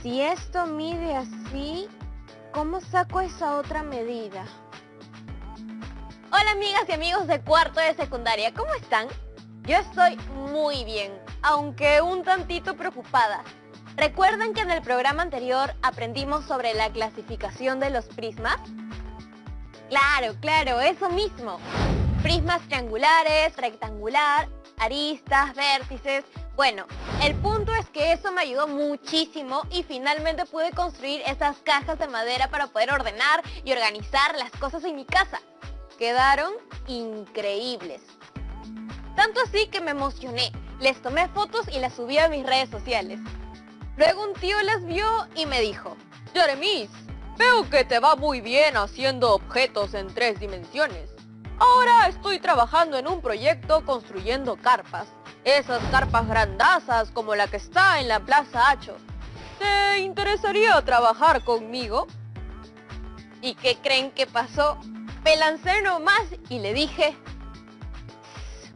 Si esto mide así, ¿cómo saco esa otra medida? Hola amigas y amigos de cuarto de secundaria, ¿cómo están? Yo estoy muy bien, aunque un tantito preocupada. ¿Recuerdan que en el programa anterior aprendimos sobre la clasificación de los prismas? Claro, eso mismo. Prismas triangulares, rectangular, aristas, vértices. Bueno, el punto es que eso me ayudó muchísimo y finalmente pude construir esas cajas de madera para poder ordenar y organizar las cosas en mi casa. Quedaron increíbles. Tanto así que me emocioné, les tomé fotos y las subí a mis redes sociales. Luego un tío las vio y me dijo: Jeremías, veo que te va muy bien haciendo objetos en 3 dimensiones. Ahora estoy trabajando en un proyecto construyendo carpas. Esas carpas grandazas como la que está en la Plaza Hacho. ¿Te interesaría trabajar conmigo? ¿Y qué creen que pasó? Me lancé nomás y le dije: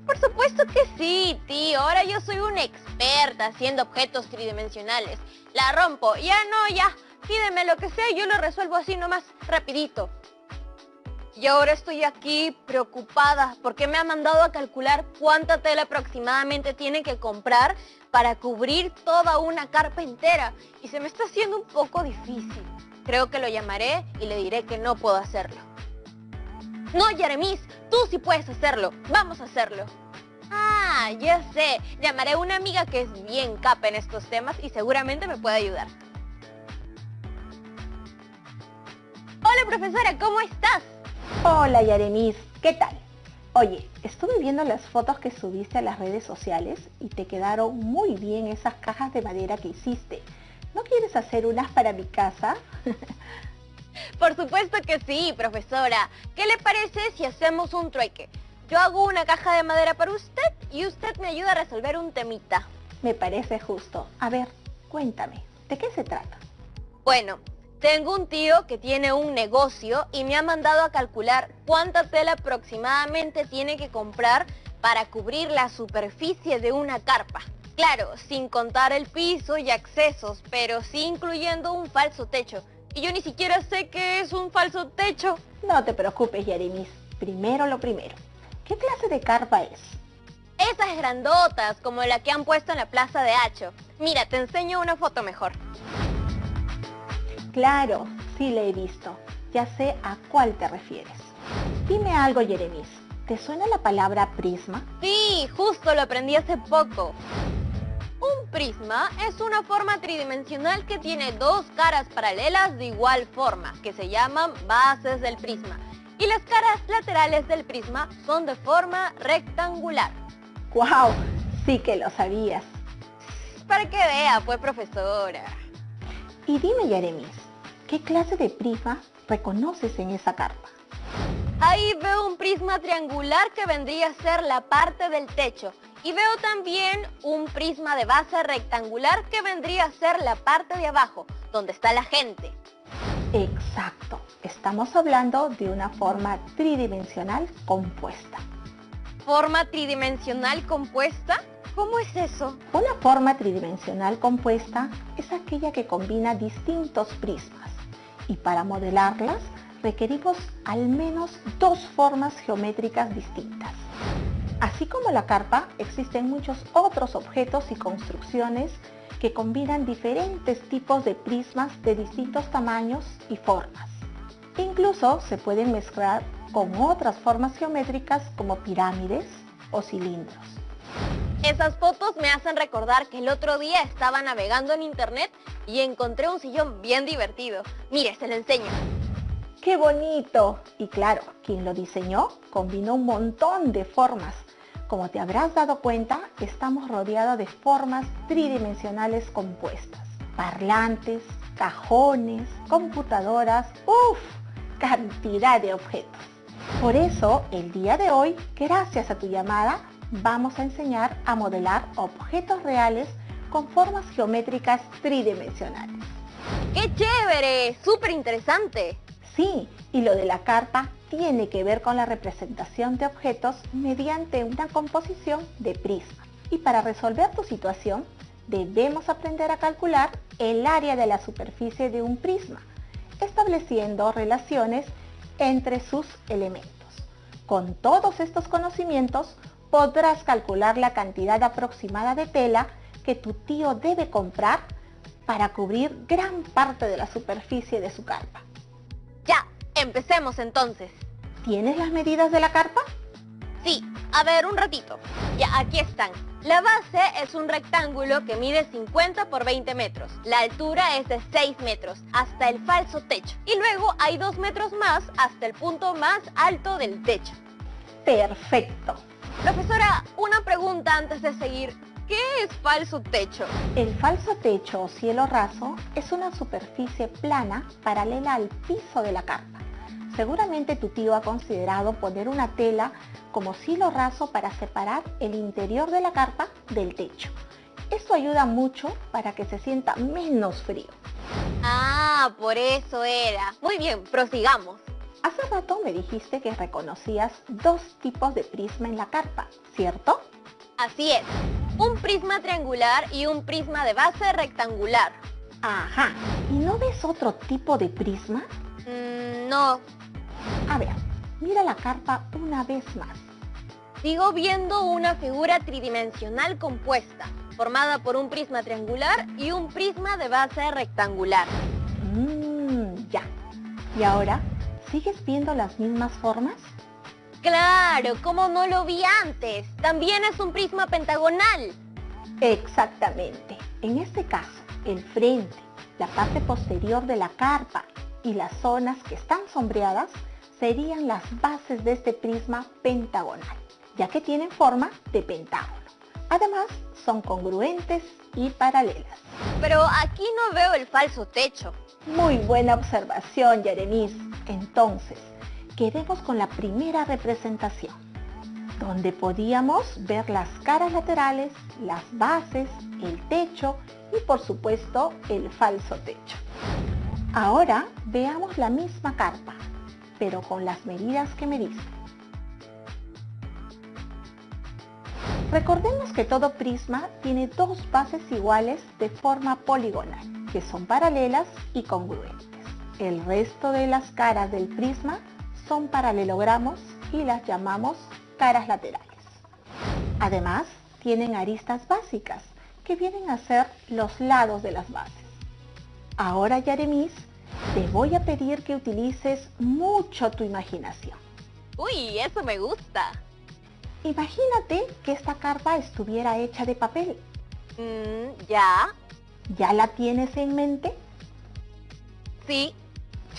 por supuesto que sí, tío. Ahora yo soy una experta haciendo objetos tridimensionales. La rompo. Ya, pídeme lo que sea y yo lo resuelvo así nomás, rapidito. Y ahora estoy aquí preocupada porque me ha mandado a calcular cuánta tela aproximadamente tiene que comprar para cubrir toda una carpa entera. Y se me está haciendo un poco difícil. Creo que lo llamaré y le diré que no puedo hacerlo. No, Jeremías, tú sí puedes hacerlo. Vamos a hacerlo. Ah, ya sé. Llamaré a una amiga que es bien capa en estos temas y seguramente me puede ayudar. Hola, profesora, ¿cómo estás? Hola, Jeremías, ¿qué tal? Oye, estuve viendo las fotos que subiste a las redes sociales y te quedaron muy bien esas cajas de madera que hiciste. ¿No quieres hacer unas para mi casa? Por supuesto que sí, profesora. ¿Qué le parece si hacemos un trueque? Yo hago una caja de madera para usted y usted me ayuda a resolver un temita. Me parece justo. A ver, cuéntame, ¿de qué se trata? Bueno, tengo un tío que tiene un negocio y me ha mandado a calcular cuánta tela aproximadamente tiene que comprar para cubrir la superficie de una carpa. Claro, sin contar el piso y accesos, pero sí incluyendo un falso techo. Y yo ni siquiera sé qué es un falso techo. No te preocupes, Jeremías. Primero lo primero. ¿Qué clase de carpa es? Esas grandotas, como la que han puesto en la Plaza de Hacho. Mira, te enseño una foto mejor. Claro, sí la he visto. Ya sé a cuál te refieres. Dime algo, Jeremías. ¿Te suena la palabra prisma? Sí, justo lo aprendí hace poco. Un prisma es una forma tridimensional que tiene 2 caras paralelas de igual forma, que se llaman bases del prisma. Y las caras laterales del prisma son de forma rectangular. ¡Guau! Sí que lo sabías. Para que vea, pues, profesora. Y dime, Jeremías, ¿qué clase de prisma reconoces en esa carpa? Ahí veo un prisma triangular que vendría a ser la parte del techo. Y veo también un prisma de base rectangular que vendría a ser la parte de abajo, donde está la gente. Exacto. Estamos hablando de una forma tridimensional compuesta. ¿Forma tridimensional compuesta? ¿Cómo es eso? Una forma tridimensional compuesta es aquella que combina distintos prismas. Y para modelarlas requerimos al menos 2 formas geométricas distintas. Así como la carpa, existen muchos otros objetos y construcciones que combinan diferentes tipos de prismas de distintos tamaños y formas. Incluso se pueden mezclar con otras formas geométricas como pirámides o cilindros. Esas fotos me hacen recordar que el otro día estaba navegando en internet y encontré un sillón bien divertido. Mire, se lo enseño. ¡Qué bonito! Y claro, quien lo diseñó combinó un montón de formas. Como te habrás dado cuenta, estamos rodeados de formas tridimensionales compuestas. Parlantes, cajones, computadoras, ¡uf! Cantidad de objetos. Por eso, el día de hoy, gracias a tu llamada, vamos a enseñar a modelar objetos reales con formas geométricas tridimensionales. ¡Qué chévere! ¡Súper interesante! Sí, y lo de la carpa tiene que ver con la representación de objetos mediante una composición de prismas. Y para resolver tu situación, debemos aprender a calcular el área de la superficie de un prisma, estableciendo relaciones entre sus elementos. Con todos estos conocimientos, podrás calcular la cantidad aproximada de tela que tu tío debe comprar para cubrir gran parte de la superficie de su carpa. Ya, empecemos entonces. ¿Tienes las medidas de la carpa? Sí, a ver, un ratito. Ya, aquí están. La base es un rectángulo que mide 50 por 20 metros. La altura es de 6 metros, hasta el falso techo. Y luego hay 2 metros más hasta el punto más alto del techo. Perfecto. Profesora, una pregunta antes de seguir. ¿Qué es falso techo? El falso techo o cielo raso es una superficie plana paralela al piso de la carpa. Seguramente tu tío ha considerado poner una tela como cielo raso para separar el interior de la carpa del techo. Esto ayuda mucho para que se sienta menos frío. Ah, por eso era. Muy bien, prosigamos. Hace rato me dijiste que reconocías dos tipos de prisma en la carpa, ¿cierto? Así es. Un prisma triangular y un prisma de base rectangular. Ajá. ¿Y no ves otro tipo de prisma? No. A ver, mira la carpa una vez más. Sigo viendo una figura tridimensional compuesta, formada por un prisma triangular y un prisma de base rectangular. Ya. ¿Y ahora, sigues viendo las mismas formas? ¡Claro! ¿Cómo no lo vi antes? También es un prisma pentagonal. Exactamente. En este caso, el frente, la parte posterior de la carpa y las zonas que están sombreadas serían las bases de este prisma pentagonal, ya que tienen forma de pentágono. Además, son congruentes y paralelas. Pero aquí no veo el falso techo. Muy buena observación, Yaremis. Entonces, quedemos con la primera representación, donde podíamos ver las caras laterales, las bases, el techo y por supuesto el falso techo. Ahora veamos la misma carpa, pero con las medidas que me diste. Recordemos que todo prisma tiene dos bases iguales de forma poligonal, que son paralelas y congruentes. El resto de las caras del prisma son paralelogramos y las llamamos caras laterales. Además, tienen aristas básicas, que vienen a ser los lados de las bases. Ahora, Yaremis, te voy a pedir que utilices mucho tu imaginación. ¡Uy, eso me gusta! Imagínate que esta carpa estuviera hecha de papel. ¿Ya? ¿Ya la tienes en mente? Sí.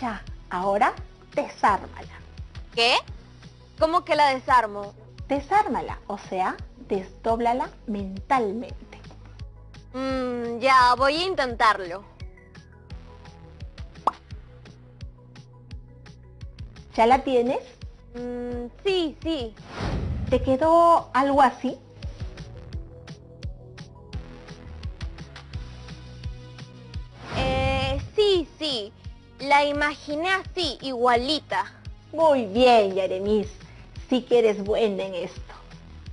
Ya, ahora desármala. ¿Qué? ¿Cómo que la desarmo? Desármala, o sea, desdóblala mentalmente. Ya, voy a intentarlo. ¿Ya la tienes? Sí, sí. ¿Te quedó algo así? Sí, sí. La imaginé así, igualita. Muy bien, Yaremis. Sí que eres buena en esto.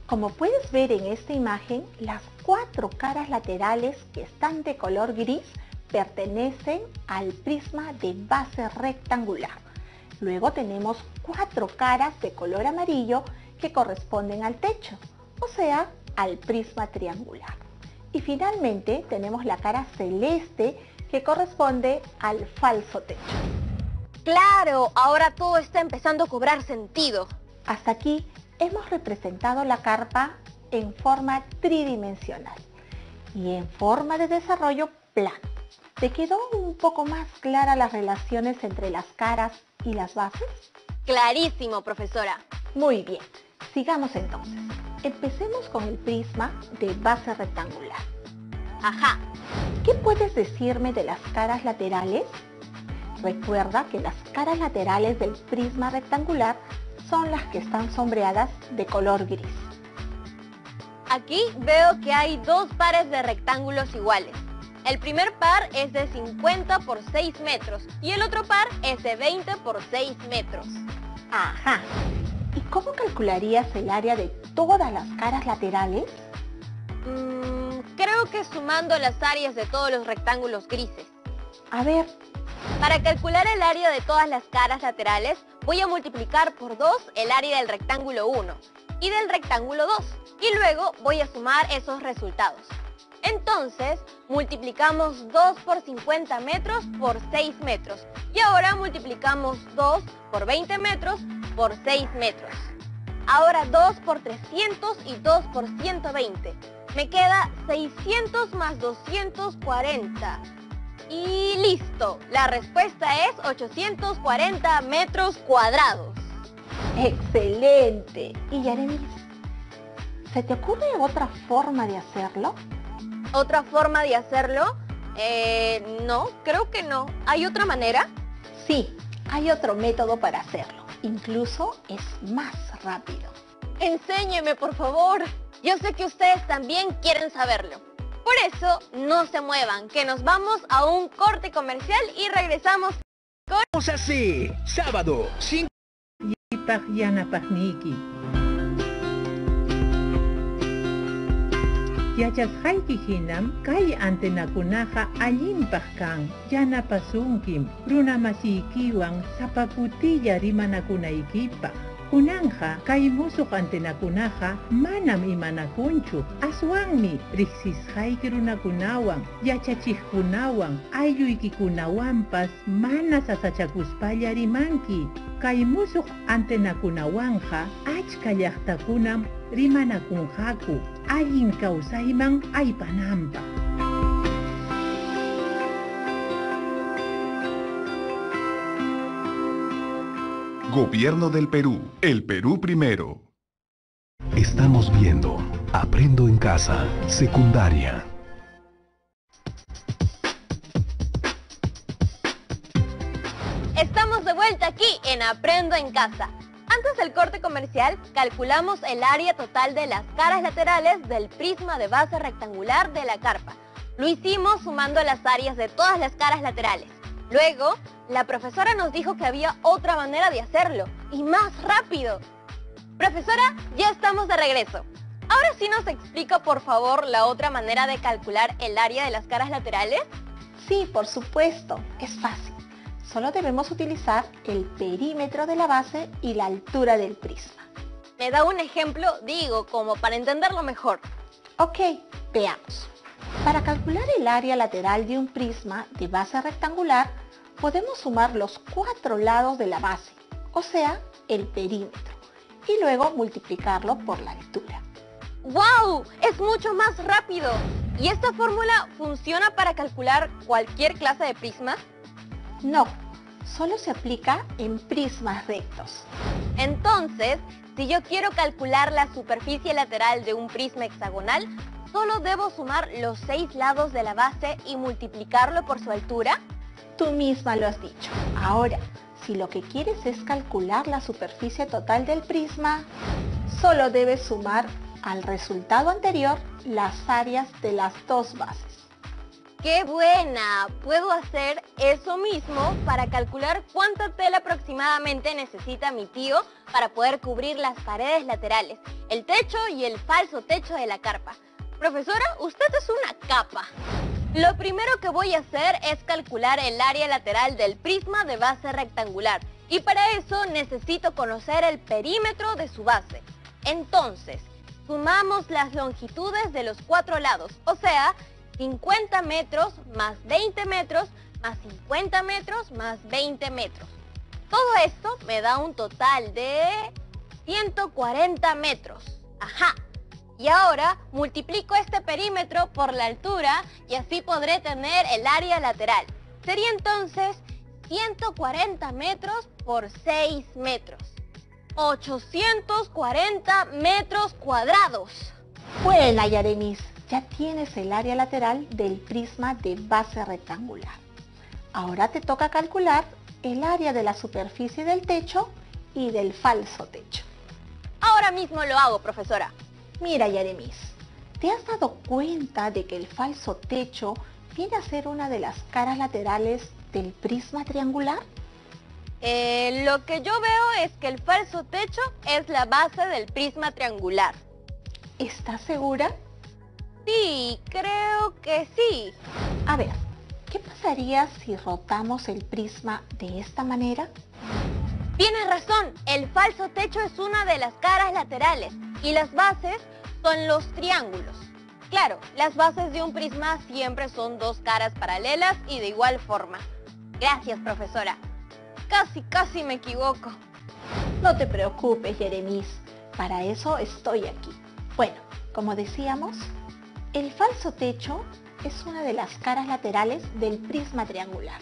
Como puedes ver en esta imagen, las cuatro caras laterales que están de color gris pertenecen al prisma de base rectangular. Luego tenemos cuatro caras de color amarillo que corresponden al techo, o sea, al prisma triangular. Y finalmente tenemos la cara celeste que corresponde al falso techo. ¡Claro! Ahora todo está empezando a cobrar sentido. Hasta aquí hemos representado la carpa en forma tridimensional y en forma de desarrollo plano. ¿Te quedó un poco más clara las relaciones entre las caras y las bases? Clarísimo, profesora. Muy bien, sigamos entonces. Empecemos con el prisma de base rectangular. Ajá. ¿Qué puedes decirme de las caras laterales? Recuerda que las caras laterales del prisma rectangular son las que están sombreadas de color gris. Aquí veo que hay dos pares de rectángulos iguales. El primer par es de 50 por 6 metros y el otro par es de 20 por 6 metros. Ajá. ¿Y cómo calcularías el área de todas las caras laterales? Creo creo que sumando las áreas de todos los rectángulos grises. A ver, Para calcular el área de todas las caras laterales, voy a multiplicar por 2 el área del rectángulo 1 y del rectángulo 2. Y luego voy a sumar esos resultados. Entonces, multiplicamos 2 por 50 metros por 6 metros. Y ahora multiplicamos 2 por 20 metros por 6 metros. Ahora 2 por 300 y 2 por 120. Me queda 600 más 240. Y listo. La respuesta es 840 metros cuadrados. excelente. Y Yaremis, ¿se te ocurre otra forma de hacerlo? ¿Otra forma de hacerlo? No, creo que no. ¿Hay otra manera? Sí, hay otro método para hacerlo. Incluso es más rápido. Enséñeme, por favor. Yo sé que ustedes también quieren saberlo. Por eso, no se muevan, que nos vamos a un corte comercial y regresamos. Vamos así, sábado, 5 yanapaqniki. Yachasqayki hinam kay antenakunaqa allinpaq kan. Yanapasunkim runa masiykiwan sapakutilla rimanakunaykipaq. Kunanja kay musuq antenakunaqa manam imanakunchu. Aswanmi riqsisqayki runakunawan, yachachiqkunawan, aylluykikunawanpas mana sasachakuspalla rimanki. Kay musuq antenakunawanja achka llaqtakunam rimanakunqaku, allin kawsayman aypananpaq. Gobierno del Perú. El Perú primero. Estamos viendo Aprendo en Casa, secundaria. Estamos de vuelta aquí en Aprendo en Casa. Antes del corte comercial, calculamos el área total de las caras laterales del prisma de base rectangular de la carpa. Lo hicimos sumando las áreas de todas las caras laterales. Luego, la profesora nos dijo que había otra manera de hacerlo, y más rápido. Profesora, ya estamos de regreso. Ahora sí nos explica, por favor, la otra manera de calcular el área de las caras laterales. Sí, por supuesto, es fácil. Solo debemos utilizar el perímetro de la base y la altura del prisma. ¿Me da un ejemplo? Digo, como para entenderlo mejor. Ok, veamos. Para calcular el área lateral de un prisma de base rectangular, podemos sumar los 4 lados de la base, o sea, el perímetro, y luego multiplicarlo por la altura. ¡Wow! Es mucho más rápido. ¿Y esta fórmula funciona para calcular cualquier clase de prismas? No, solo se aplica en prismas rectos. Entonces, si yo quiero calcular la superficie lateral de un prisma hexagonal, ¿solo debo sumar los 6 lados de la base y multiplicarlo por su altura? Tú misma lo has dicho. Ahora, si lo que quieres es calcular la superficie total del prisma, solo debes sumar al resultado anterior las áreas de las dos bases. ¡Qué buena! Puedo hacer eso mismo para calcular cuánta tela aproximadamente necesita mi tío para poder cubrir las paredes laterales, el techo y el falso techo de la carpa. Profesora, usted es una capa. Lo primero que voy a hacer es calcular el área lateral del prisma de base rectangular y para eso necesito conocer el perímetro de su base. Entonces, sumamos las longitudes de los 4 lados, o sea, 50 metros más 20 metros más 50 metros más 20 metros. Todo esto me da un total de 140 metros. ¡Ajá! Y ahora multiplico este perímetro por la altura y así podré tener el área lateral. Sería entonces 140 metros por 6 metros. 840 metros cuadrados. Buena, Yaremis. Ya tienes el área lateral del prisma de base rectangular. Ahora te toca calcular el área de la superficie del techo y del falso techo. Ahora mismo lo hago, profesora. Mira, Yaremis, ¿te has dado cuenta de que el falso techo viene a ser una de las caras laterales del prisma triangular? Lo que yo veo es que el falso techo es la base del prisma triangular. ¿Estás segura? Sí, creo que sí. A ver, ¿qué pasaría si rotamos el prisma de esta manera? Tienes razón, el falso techo es una de las caras laterales y las bases son los triángulos. Claro, las bases de un prisma siempre son dos caras paralelas y de igual forma. Gracias, profesora. Casi me equivoco. No te preocupes, Jeremis, para eso estoy aquí. Bueno, como decíamos, el falso techo es una de las caras laterales del prisma triangular.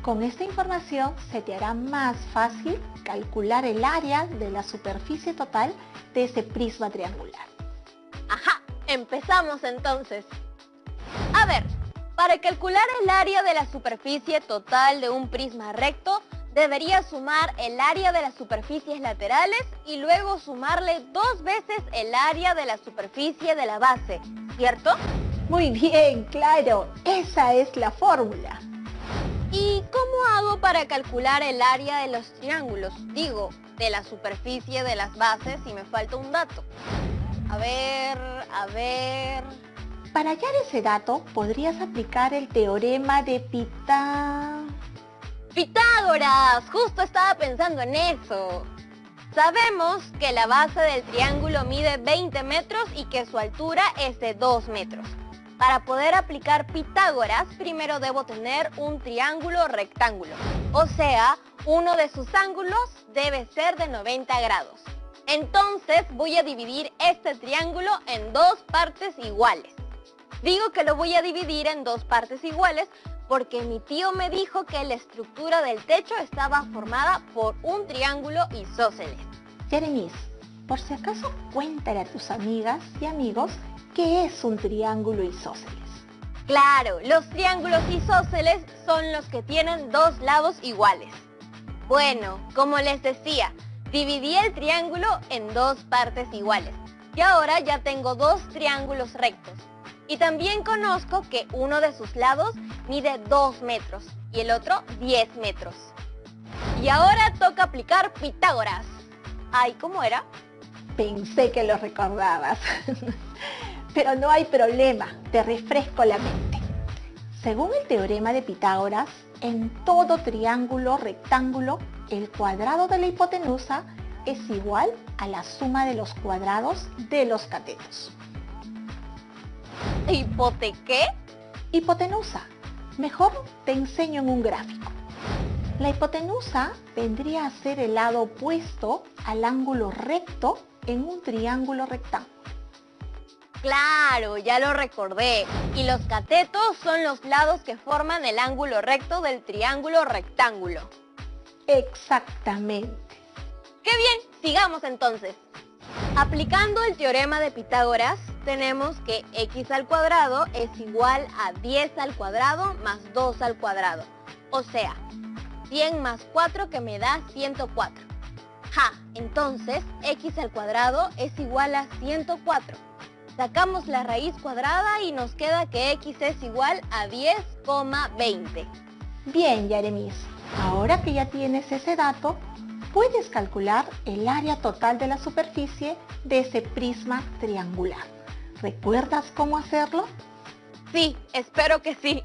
Con esta información se te hará más fácil calcular el área de la superficie total de ese prisma triangular. Ajá, empezamos entonces. A ver, para calcular el área de la superficie total de un prisma recto, deberías sumar el área de las superficies laterales y luego sumarle 2 veces el área de la superficie de la base, ¿cierto? Muy bien, claro, esa es la fórmula. ¿Y cómo hago para calcular el área de los triángulos? Digo, de la superficie de las bases y me falta un dato. A ver... Para hallar ese dato, podrías aplicar el teorema de ¡Pitágoras! Justo estaba pensando en eso. Sabemos que la base del triángulo mide 20 metros y que su altura es de 2 metros. Para poder aplicar Pitágoras, primero debo tener un triángulo rectángulo. O sea, uno de sus ángulos debe ser de 90 grados. Entonces voy a dividir este triángulo en 2 partes iguales. Digo que lo voy a dividir en 2 partes iguales porque mi tío me dijo que la estructura del techo estaba formada por un triángulo isósceles. Jeremis, por si acaso cuéntale a tus amigas y amigos qué es un triángulo isósceles. Claro, los triángulos isósceles son los que tienen 2 lados iguales. Bueno, como les decía, dividí el triángulo en 2 partes iguales. Y ahora ya tengo 2 triángulos rectos. Y también conozco que uno de sus lados mide 2 metros y el otro 10 metros. Y ahora toca aplicar Pitágoras. Ay, ¿cómo era? Pensé que lo recordabas. Pero no hay problema, te refresco la mente. Según el teorema de Pitágoras, en todo triángulo rectángulo, el cuadrado de la hipotenusa es igual a la suma de los cuadrados de los catetos. ¿Hipotequé? Hipotenusa. Mejor te enseño en un gráfico. La hipotenusa vendría a ser el lado opuesto al ángulo recto en un triángulo rectángulo. Claro, ya lo recordé. Y los catetos son los lados que forman el ángulo recto del triángulo rectángulo. Exactamente. ¡Qué bien! Sigamos entonces. Aplicando el teorema de Pitágoras, tenemos que x al cuadrado es igual a 10 al cuadrado más 2 al cuadrado. O sea, 100 más 4 que me da 104. Entonces x al cuadrado es igual a 104. Sacamos la raíz cuadrada y nos queda que x es igual a 10,20. Bien, Jeremis. Ahora que ya tienes ese dato, puedes calcular el área total de la superficie de ese prisma triangular. ¿Recuerdas cómo hacerlo? Sí, espero que sí.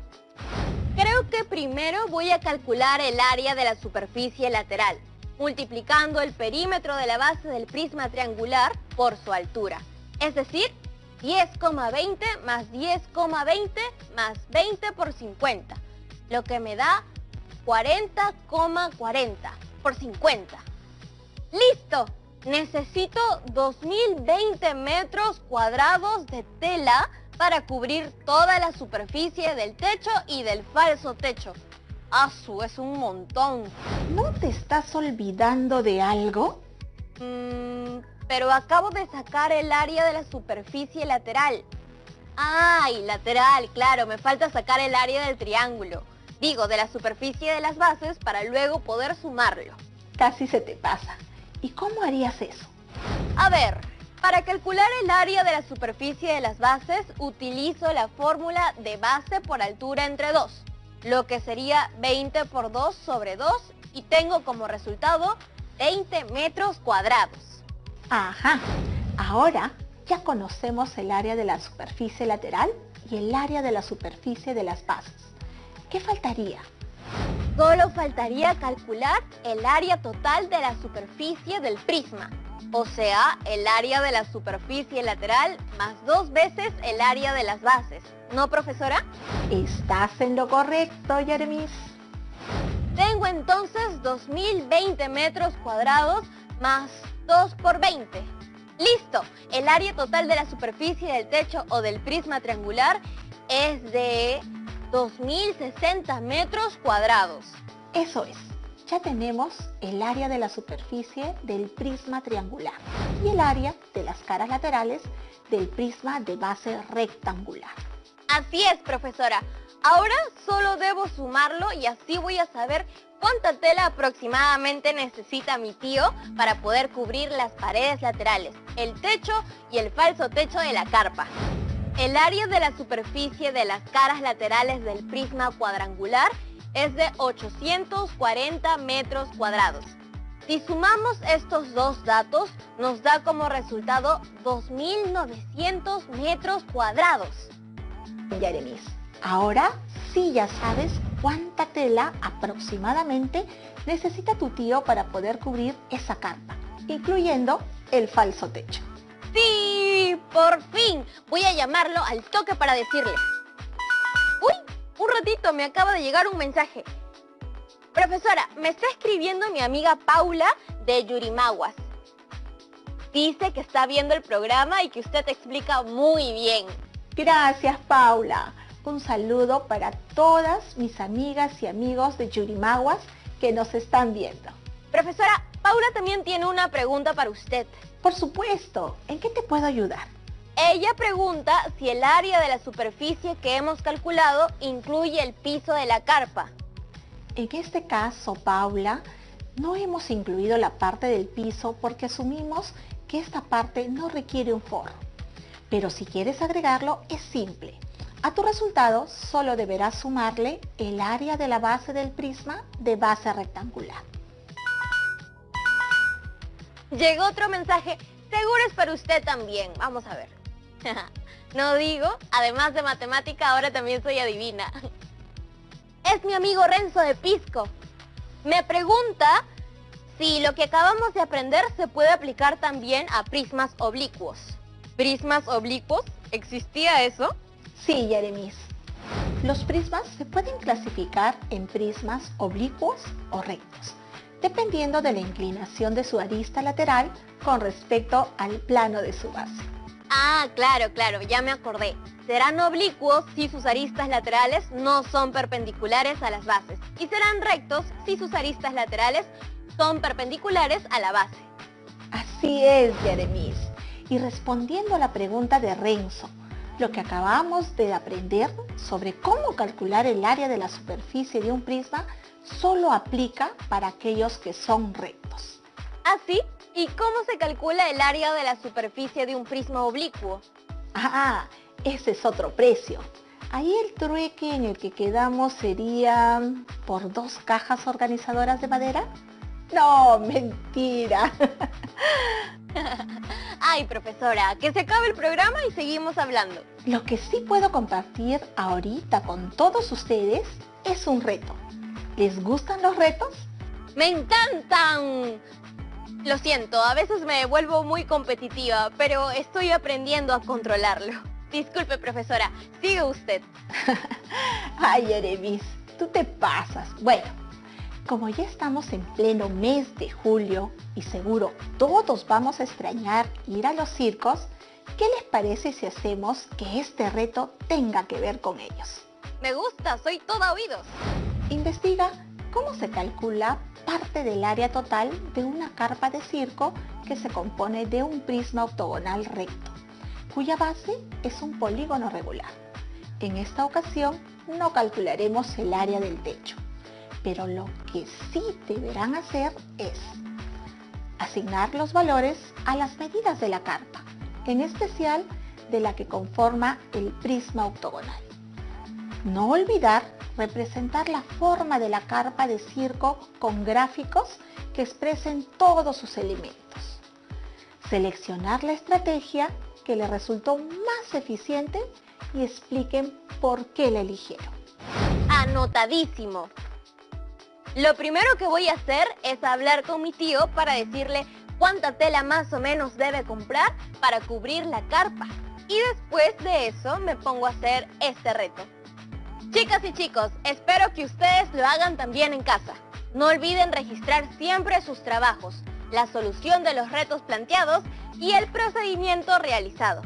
Creo que primero voy a calcular el área de la superficie lateral, multiplicando el perímetro de la base del prisma triangular por su altura. Es decir, 10,20 más 10,20 más 20 por 50, lo que me da 40,40 por 50. ¡Listo! Necesito 2020 metros cuadrados de tela para cubrir toda la superficie del techo y del falso techo. ¡Asu! Es un montón. ¿No te estás olvidando de algo? Pero acabo de sacar el área de la superficie lateral. ¡Ay, lateral! Claro, me falta sacar el área del triángulo. Digo, de la superficie de las bases para luego poder sumarlo. Casi se te pasa. ¿Y cómo harías eso? A ver, para calcular el área de la superficie de las bases, utilizo la fórmula de base por altura entre 2, lo que sería 20 por 2 sobre 2, y tengo como resultado 20 metros cuadrados. Ajá. Ahora Ya conocemos el área de la superficie lateral y el área de la superficie de las bases. ¿Qué faltaría? Solo faltaría calcular el área total de la superficie del prisma, o sea, el área de la superficie lateral más 2 veces el área de las bases. ¿No, profesora? Estás en lo correcto, Yeremis. Tengo entonces 2020 metros cuadrados más 2 por 20. ¡Listo! El área total de la superficie del techo o del prisma triangular es de 2060 metros cuadrados. Eso es. Ya tenemos el área de la superficie del prisma triangular y el área de las caras laterales del prisma de base rectangular. Así es, profesora. Ahora solo debo sumarlo y así voy a saber cuánta tela aproximadamente necesita mi tío para poder cubrir las paredes laterales, el techo y el falso techo de la carpa. El área de la superficie de las caras laterales del prisma cuadrangular es de 840 metros cuadrados. Si sumamos estos dos datos, nos da como resultado 2.900 metros cuadrados. Yeremis, ahora sí ya sabes cuánta tela aproximadamente necesita tu tío para poder cubrir esa carpa, incluyendo el falso techo. ¡Sí! ¡Por fin! Voy a llamarlo al toque para decirle. ¡Uy! Un ratito, me acaba de llegar un mensaje. Profesora, me está escribiendo mi amiga Paula de Yurimaguas. Dice que está viendo el programa y que usted explica muy bien. Gracias, Paula. Un saludo para todas mis amigas y amigos de Yurimaguas que nos están viendo. Profesora, Paula también tiene una pregunta para usted. Por supuesto, ¿en qué te puedo ayudar? Ella pregunta si el área de la superficie que hemos calculado incluye el piso de la carpa. En este caso, Paula, no hemos incluido la parte del piso porque asumimos que esta parte no requiere un forro. Pero si quieres agregarlo, es simple. A tu resultado solo deberás sumarle el área de la base del prisma de base rectangular. Llegó otro mensaje, seguro es para usted también. Vamos a ver. No digo, además de matemática, ahora también soy adivina. Es mi amigo Renzo de Pisco. Me pregunta si lo que acabamos de aprender se puede aplicar también a prismas oblicuos. ¿Prismas oblicuos? ¿Existía eso? Sí, Yeremis. Los prismas se pueden clasificar en prismas oblicuos o rectos, dependiendo de la inclinación de su arista lateral con respecto al plano de su base. Ah, claro, ya me acordé. Serán oblicuos si sus aristas laterales no son perpendiculares a las bases y serán rectos si sus aristas laterales son perpendiculares a la base. Así es, Yeremis. Y respondiendo a la pregunta de Renzo, lo que acabamos de aprender sobre cómo calcular el área de la superficie de un prisma solo aplica para aquellos que son rectos. ¿Ah, sí? ¿Y cómo se calcula el área de la superficie de un prisma oblicuo? Ah, ese es otro precio. Ahí el trueque en el que quedamos sería por 2 cajas organizadoras de madera. No, mentira. Ay, profesora, que se acabe el programa y seguimos hablando. Lo que sí puedo compartir ahorita con todos ustedes es un reto. ¿Les gustan los retos? ¡Me encantan! Lo siento, a veces me vuelvo muy competitiva, pero estoy aprendiendo a controlarlo. Disculpe, profesora, sigue usted. Ay, Yeremis, tú te pasas. Bueno, como ya estamos en pleno mes de julio y seguro todos vamos a extrañar ir a los circos, ¿qué les parece si hacemos que este reto tenga que ver con ellos? Me gusta, soy toda oídos. Investiga cómo se calcula parte del área total de una carpa de circo que se compone de un prisma octogonal recto, cuya base es un polígono regular. En esta ocasión no calcularemos el área del techo, pero lo que sí deberán hacer es asignar los valores a las medidas de la carpa, en especial de la que conforma el prisma octogonal. No olvidar representar la forma de la carpa de circo con gráficos que expresen todos sus elementos. Seleccionar la estrategia que le resultó más eficiente y expliquen por qué la eligieron. Anotadísimo. Lo primero que voy a hacer es hablar con mi tío para decirle cuánta tela más o menos debe comprar para cubrir la carpa. Y después de eso me pongo a hacer este reto. Chicas y chicos, espero que ustedes lo hagan también en casa. No olviden registrar siempre sus trabajos, la solución de los retos planteados y el procedimiento realizado.